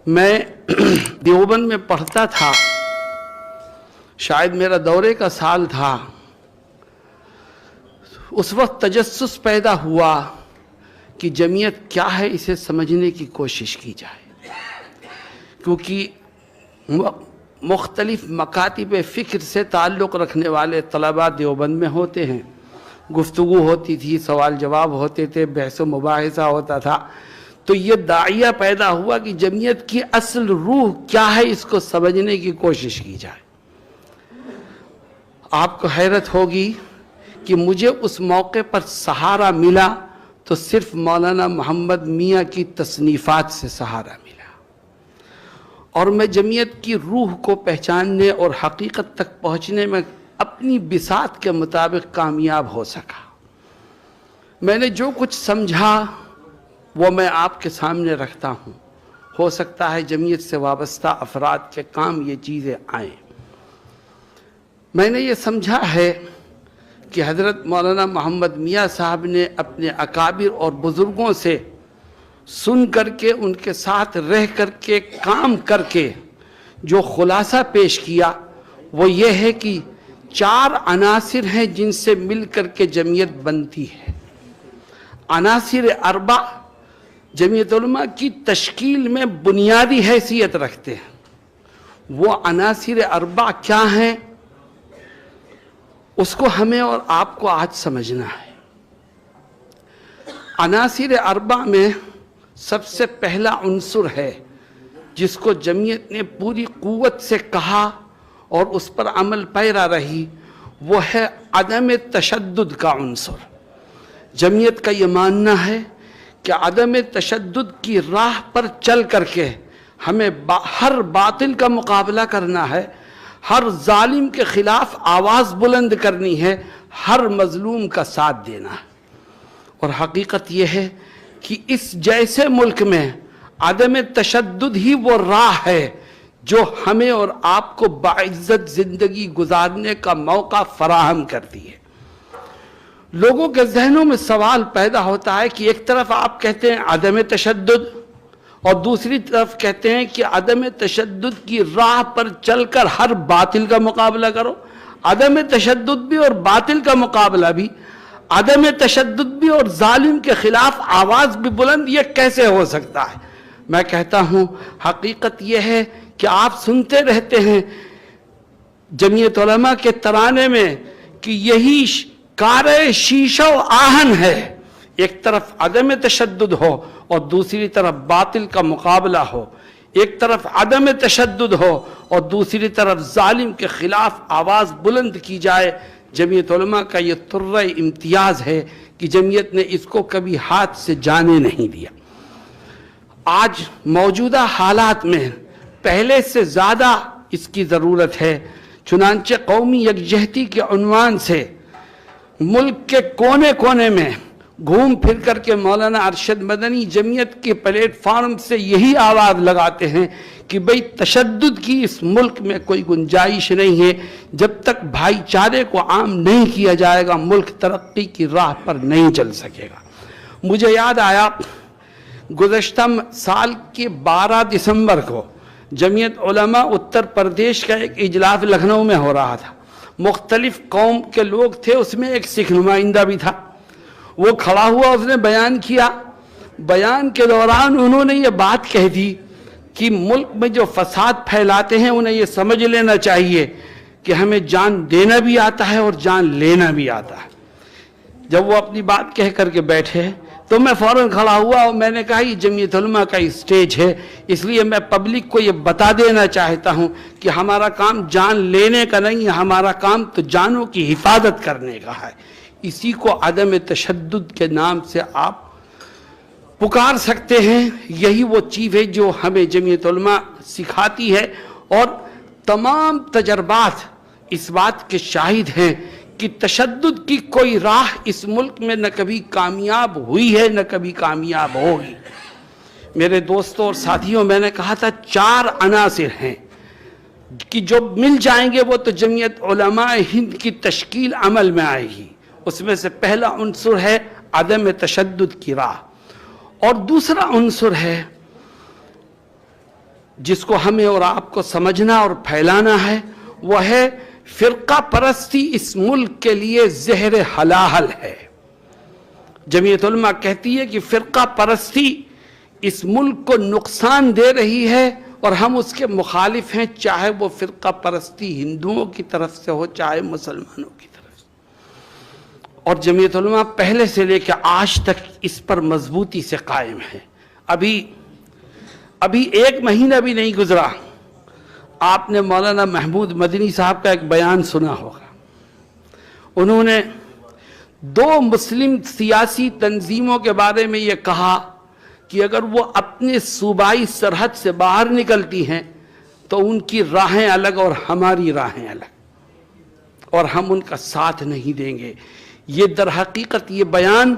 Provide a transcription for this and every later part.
میں دیوبند میں پڑھتا تھا، شاید میرا دورے کا سال تھا. اس وقت تجسس پیدا ہوا کہ جمعیت کیا ہے، اسے سمجھنے کی کوشش کی جائے، کیونکہ مختلف مکاتب فکر سے تعلق رکھنے والے طلباء دیوبند میں ہوتے ہیں. گفتگو ہوتی تھی، سوال جواب ہوتے تھے، بحث و مباحثہ ہوتا تھا. تو یہ داعیہ پیدا ہوا کہ جمعیت کی اصل روح کیا ہے، اس کو سمجھنے کی کوشش کی جائے. آپ کو حیرت ہوگی کہ مجھے اس موقع پر سہارا ملا تو صرف مولانا محمد میاں کی تصنیفات سے سہارا ملا، اور میں جمعیت کی روح کو پہچاننے اور حقیقت تک پہنچنے میں اپنی بساط کے مطابق کامیاب ہو سکا. میں نے جو کچھ سمجھا وہ میں آپ کے سامنے رکھتا ہوں. ہو سکتا ہے جمعیت سے وابستہ افراد کے کام یہ چیزیں آئیں. میں نے یہ سمجھا ہے کہ حضرت مولانا محمد میاں صاحب نے اپنے اکابر اور بزرگوں سے سن کر کے، ان کے ساتھ رہ کر کے، کام کر کے جو خلاصہ پیش کیا وہ یہ ہے کہ 4 عناصر ہیں جن سے مل کر کے جمعیت بنتی ہے. عناصر 4 جمعیت علماء کی تشکیل میں بنیادی حیثیت رکھتے ہیں. وہ عناصر 4 کیا ہیں، اس کو ہمیں اور آپ کو آج سمجھنا ہے. عناصر 4 میں سب سے پہلا عنصر ہے جس کو جمعیت نے پوری قوت سے کہا اور اس پر عمل پیرا رہی، وہ ہے عدم تشدد کا عنصر. جمعیت کا یہ ماننا ہے کہ عدم تشدد کی راہ پر چل کر کے ہمیں ہر باطل کا مقابلہ کرنا ہے، ہر ظالم کے خلاف آواز بلند کرنی ہے، ہر مظلوم کا ساتھ دینا ہے. اور حقیقت یہ ہے کہ اس جیسے ملک میں عدم تشدد ہی وہ راہ ہے جو ہمیں اور آپ کو باعزت زندگی گزارنے کا موقع فراہم کرتی ہے. لوگوں کے ذہنوں میں سوال پیدا ہوتا ہے کہ ایک طرف آپ کہتے ہیں عدم تشدد اور دوسری طرف کہتے ہیں کہ عدم تشدد کی راہ پر چل کر ہر باطل کا مقابلہ کرو. عدم تشدد بھی اور باطل کا مقابلہ بھی، عدم تشدد بھی اور ظالم کے خلاف آواز بھی بلند، یہ کیسے ہو سکتا ہے؟ میں کہتا ہوں حقیقت یہ ہے کہ آپ سنتے رہتے ہیں جمعیت علماء کے ترانے میں کہ یہی کار شیشہ و آہن ہے. ایک طرف عدم تشدد ہو اور دوسری طرف باطل کا مقابلہ ہو، ایک طرف عدم تشدد ہو اور دوسری طرف ظالم کے خلاف آواز بلند کی جائے. جمعیت علماء کا یہ طرہ امتیاز ہے کہ جمعیت نے اس کو کبھی ہاتھ سے جانے نہیں دیا. آج موجودہ حالات میں پہلے سے زیادہ اس کی ضرورت ہے. چنانچہ قومی یکجہتی کے عنوان سے ملک کے کونے کونے میں گھوم پھر کر کے مولانا ارشد مدنی جمعیت کے پلیٹ فارم سے یہی آواز لگاتے ہیں کہ بھئی تشدد کی اس ملک میں کوئی گنجائش نہیں ہے. جب تک بھائی چارے کو عام نہیں کیا جائے گا ملک ترقی کی راہ پر نہیں چل سکے گا. مجھے یاد آیا گزشتہ سال کے 12 دسمبر کو جمعیت علماء اتر پردیش کا ایک اجلاس لکھنؤ میں ہو رہا تھا. مختلف قوم کے لوگ تھے، اس میں ایک سکھ نمائندہ بھی تھا. وہ کھڑا ہوا، اس نے بیان کیا. بیان کے دوران انہوں نے یہ بات کہہ دی کہ ملک میں جو فساد پھیلاتے ہیں انہیں یہ سمجھ لینا چاہیے کہ ہمیں جان دینا بھی آتا ہے اور جان لینا بھی آتا ہے. جب وہ اپنی بات کہہ کر کے بیٹھے تو میں فوراً کھڑا ہوا اور میں نے کہا یہ جمعیت علماء کا اسٹیج ہے، اس لیے میں پبلک کو یہ بتا دینا چاہتا ہوں کہ ہمارا کام جان لینے کا نہیں ہے، ہمارا کام تو جانوں کی حفاظت کرنے کا ہے. اسی کو عدم تشدد کے نام سے آپ پکار سکتے ہیں. یہی وہ چیز ہے جو ہمیں جمعیت علماء سکھاتی ہے، اور تمام تجربات اس بات کے شاہد ہیں کہ تشدد کی کوئی راہ اس ملک میں نہ کبھی کامیاب ہوئی ہے نہ کبھی کامیاب ہوگی. میرے دوستوں اور ساتھیوں، میں نے کہا تھا 4 عناصر ہیں کہ جو مل جائیں گے وہ تو جمعیت علماء ہند کی تشکیل عمل میں آئے گی. اس میں سے پہلا عنصر ہے عدم تشدد کی راہ، اور دوسرا عنصر ہے جس کو ہمیں اور آپ کو سمجھنا اور پھیلانا ہے وہ ہے فرقہ پرستی اس ملک کے لیے زہر حلاحل ہے۔ جمعیت علماء کہتی ہے کہ فرقہ پرستی اس ملک کو نقصان دے رہی ہے اور ہم اس کے مخالف ہیں، چاہے وہ فرقہ پرستی ہندوؤں کی طرف سے ہو چاہے مسلمانوں کی طرف سے۔ اور جمعیت علماء پہلے سے لے کے آج تک اس پر مضبوطی سے قائم ہے۔ ابھی 1 مہینہ بھی نہیں گزرا، آپ نے مولانا محمود مدنی صاحب کا ایک بیان سنا ہوگا۔ انہوں نے 2 مسلم سیاسی تنظیموں کے بارے میں یہ کہا کہ اگر وہ اپنے صوبائی سرحد سے باہر نکلتی ہیں تو ان کی راہیں الگ اور ہماری راہیں الگ، اور ہم ان کا ساتھ نہیں دیں گے۔ یہ در حقیقت یہ بیان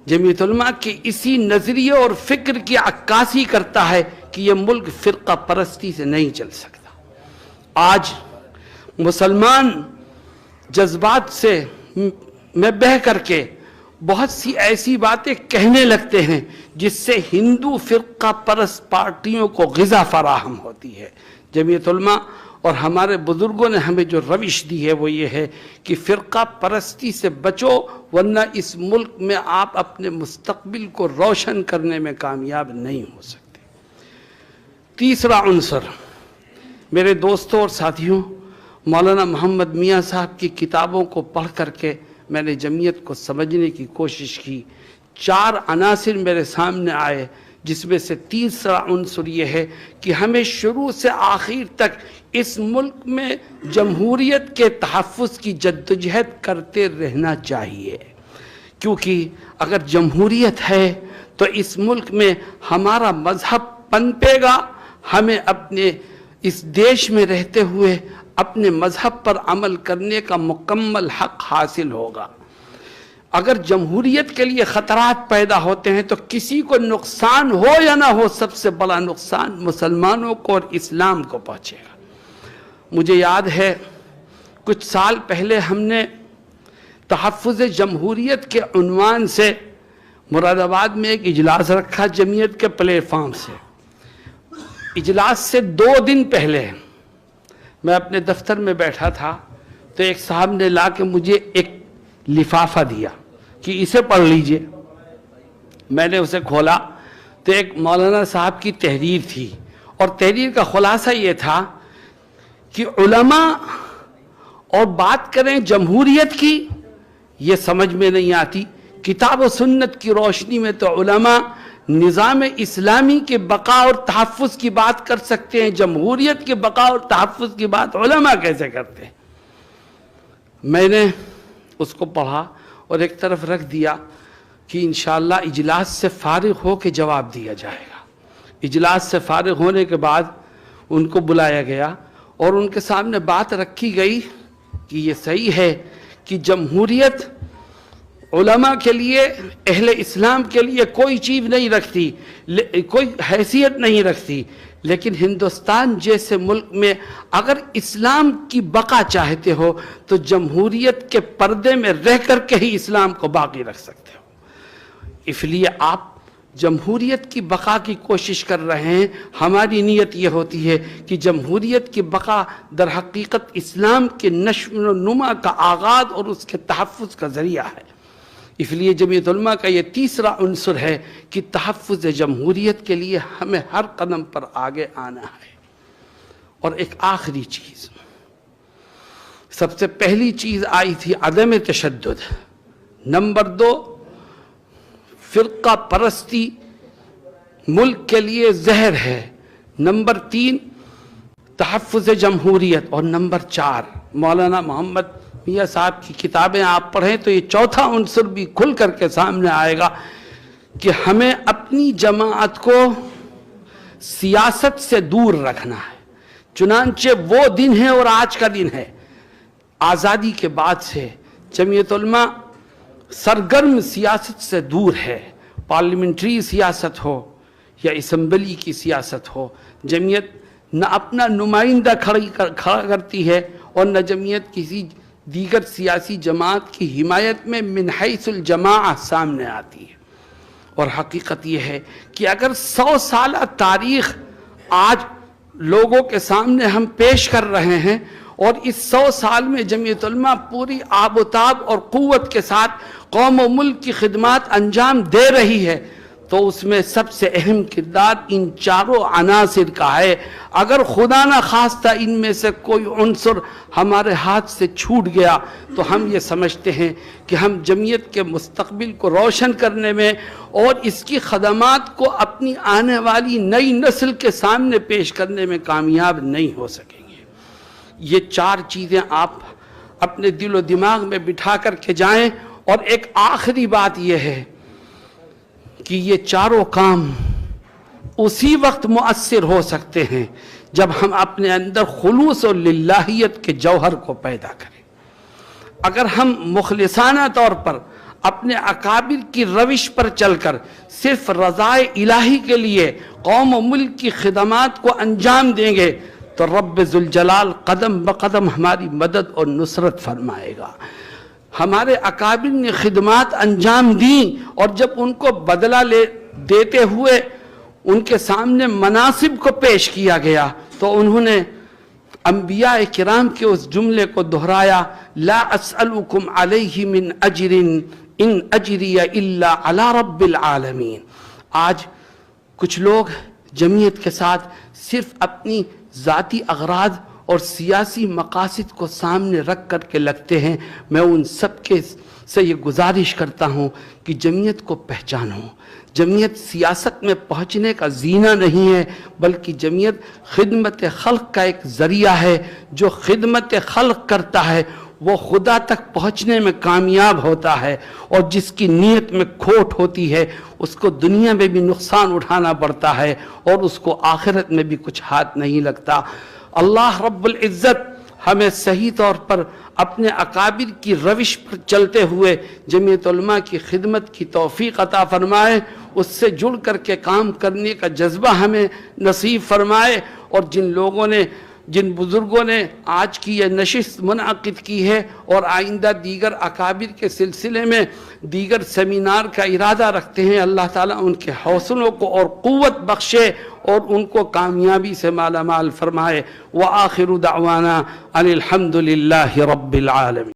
جمعیت علماء کے اسی نظریے اور فکر کی عکاسی کرتا ہے کہ یہ ملک فرقہ پرستی سے نہیں چل سکتا۔ آج مسلمان جذبات سے میں بہہ کر کے بہت سی ایسی باتیں کہنے لگتے ہیں جس سے ہندو فرقہ پرست پارٹیوں کو غذا فراہم ہوتی ہے۔ جمعیت علماء اور ہمارے بزرگوں نے ہمیں جو روش دی ہے وہ یہ ہے کہ فرقہ پرستی سے بچو، ورنہ اس ملک میں آپ اپنے مستقبل کو روشن کرنے میں کامیاب نہیں ہو سکتے۔ تیسرا عنصر، میرے دوستوں اور ساتھیوں، مولانا محمد میاں صاحب کی کتابوں کو پڑھ کر کے میں نے جمعیت کو سمجھنے کی کوشش کی۔ 4 عناصر میرے سامنے آئے، جس میں سے تیسرا عنصر یہ ہے کہ ہمیں شروع سے آخر تک اس ملک میں جمہوریت کے تحفظ کی جدوجہد کرتے رہنا چاہیے، کیونکہ اگر جمہوریت ہے تو اس ملک میں ہمارا مذہب پنپے گا، ہمیں اپنے اس دیش میں رہتے ہوئے اپنے مذہب پر عمل کرنے کا مکمل حق حاصل ہوگا۔ اگر جمہوریت کے لیے خطرات پیدا ہوتے ہیں تو کسی کو نقصان ہو یا نہ ہو، سب سے بڑا نقصان مسلمانوں کو اور اسلام کو پہنچے گا۔ مجھے یاد ہے کچھ سال پہلے ہم نے تحفظ جمہوریت کے عنوان سے مراد آباد میں ایک اجلاس رکھا جمعیت کے پلیٹ فارم سے۔ اجلاس سے 2 دن پہلے میں اپنے دفتر میں بیٹھا تھا تو ایک صاحب نے لا کے مجھے ایک لفافہ دیا کہ اسے پڑھ لیجئے۔ میں نے اسے کھولا تو ایک مولانا صاحب کی تحریر تھی، اور تحریر کا خلاصہ یہ تھا کہ علماء اور بات کریں جمہوریت کی، یہ سمجھ میں نہیں آتی۔ کتاب و سنت کی روشنی میں تو علماء نظام اسلامی کے بقا اور تحفظ کی بات کر سکتے ہیں، جمہوریت کے بقا اور تحفظ کی بات علماء کیسے کرتے ہیں؟ میں نے اس کو پڑھا اور ایک طرف رکھ دیا کہ انشاءاللہ اجلاس سے فارغ ہو کے جواب دیا جائے گا۔ اجلاس سے فارغ ہونے کے بعد ان کو بلایا گیا اور ان کے سامنے بات رکھی گئی کہ یہ صحیح ہے کہ جمہوریت علماء کے لیے، اہل اسلام کے لیے کوئی چیز نہیں رکھتی، کوئی حیثیت نہیں رکھتی، لیکن ہندوستان جیسے ملک میں اگر اسلام کی بقا چاہتے ہو تو جمہوریت کے پردے میں رہ کر کے ہی اسلام کو باقی رکھ سکتے ہو۔ اس لیے آپ جمہوریت کی بقا کی کوشش کر رہے ہیں، ہماری نیت یہ ہوتی ہے کہ جمہوریت کی بقا در حقیقت اسلام کے نشو و نما کا آغاز اور اس کے تحفظ کا ذریعہ ہے۔ اس لیے جمعیت علماء کا یہ تیسرا عنصر ہے کہ تحفظ جمہوریت کے لیے ہمیں ہر قدم پر آگے آنا ہے۔ اور ایک آخری چیز، سب سے پہلی چیز آئی تھی عدم تشدد، نمبر 2 فرقہ پرستی ملک کے لیے زہر ہے، نمبر 3 تحفظ جمہوریت، اور نمبر 4 مولانا محمد میاں صاحب کی کتابیں آپ پڑھیں تو یہ چوتھا عنصر بھی کھل کر کے سامنے آئے گا کہ ہمیں اپنی جماعت کو سیاست سے دور رکھنا ہے۔ چنانچہ وہ دن ہے اور آج کا دن ہے، آزادی کے بعد سے جمعیت علماء سرگرم سیاست سے دور ہے۔ پارلیمنٹری سیاست ہو یا اسمبلی کی سیاست ہو، جمعیت نہ اپنا نمائندہ کھڑا کرتی ہے اور نہ جمعیت کسی دیگر سیاسی جماعت کی حمایت میں من حیث الجماعہ سامنے آتی ہے۔ اور حقیقت یہ ہے کہ اگر 100 سالہ تاریخ آج لوگوں کے سامنے ہم پیش کر رہے ہیں، اور اس 100 سال میں جمعیت علماء پوری آب و تاب اور قوت کے ساتھ قوم و ملک کی خدمات انجام دے رہی ہے، تو اس میں سب سے اہم کردار ان چاروں عناصر کا ہے۔ اگر خدا نہ خواستہ ان میں سے کوئی عنصر ہمارے ہاتھ سے چھوٹ گیا تو ہم یہ سمجھتے ہیں کہ ہم جمعیت کے مستقبل کو روشن کرنے میں اور اس کی خدمات کو اپنی آنے والی نئی نسل کے سامنے پیش کرنے میں کامیاب نہیں ہو سکیں گے۔ یہ 4 چیزیں آپ اپنے دل و دماغ میں بٹھا کر کے جائیں۔ اور ایک آخری بات یہ ہے کہ یہ چاروں کام اسی وقت مؤثر ہو سکتے ہیں جب ہم اپنے اندر خلوص اور للہیت کے جوہر کو پیدا کریں۔ اگر ہم مخلصانہ طور پر اپنے اکابر کی روش پر چل کر صرف رضائے الہی کے لیے قوم و ملک کی خدمات کو انجام دیں گے تو رب ذوالجلال قدم بقدم ہماری مدد اور نصرت فرمائے گا۔ ہمارے اکابر نے خدمات انجام دیں، اور جب ان کو بدلہ دیتے ہوئے ان کے سامنے مناصب کو پیش کیا گیا تو انہوں نے انبیاء کرام کے اس جملے کو دہرایا، لا اسألکم علیہ من اجر ان اجری الا علی رب العالمین۔ آج کچھ لوگ جمعیت کے ساتھ صرف اپنی ذاتی اغراض اور سیاسی مقاصد کو سامنے رکھ کر کے لگتے ہیں۔ میں ان سب کے سے یہ گزارش کرتا ہوں کہ جمعیت کو پہچانو۔ جمعیت سیاست میں پہنچنے کا زینہ نہیں ہے، بلکہ جمعیت خدمت خلق کا ایک ذریعہ ہے۔ جو خدمت خلق کرتا ہے وہ خدا تک پہنچنے میں کامیاب ہوتا ہے، اور جس کی نیت میں کھوٹ ہوتی ہے اس کو دنیا میں بھی نقصان اٹھانا پڑتا ہے، اور اس کو آخرت میں بھی کچھ ہاتھ نہیں لگتا۔ اللہ رب العزت ہمیں صحیح طور پر اپنے اکابر کی روش پر چلتے ہوئے جمعیت علماء کی خدمت کی توفیق عطا فرمائے، اس سے جڑ کر کے کام کرنے کا جذبہ ہمیں نصیب فرمائے، اور جن بزرگوں نے آج کی یہ نشست منعقد کی ہے اور آئندہ دیگر اکابر کے سلسلے میں دیگر سیمینار کا ارادہ رکھتے ہیں، اللہ تعالیٰ ان کے حوصلوں کو اور قوت بخشے اور ان کو کامیابی سے مالا مال فرمائے۔ وآخر دعوانا ان الحمد للہ رب العالمین۔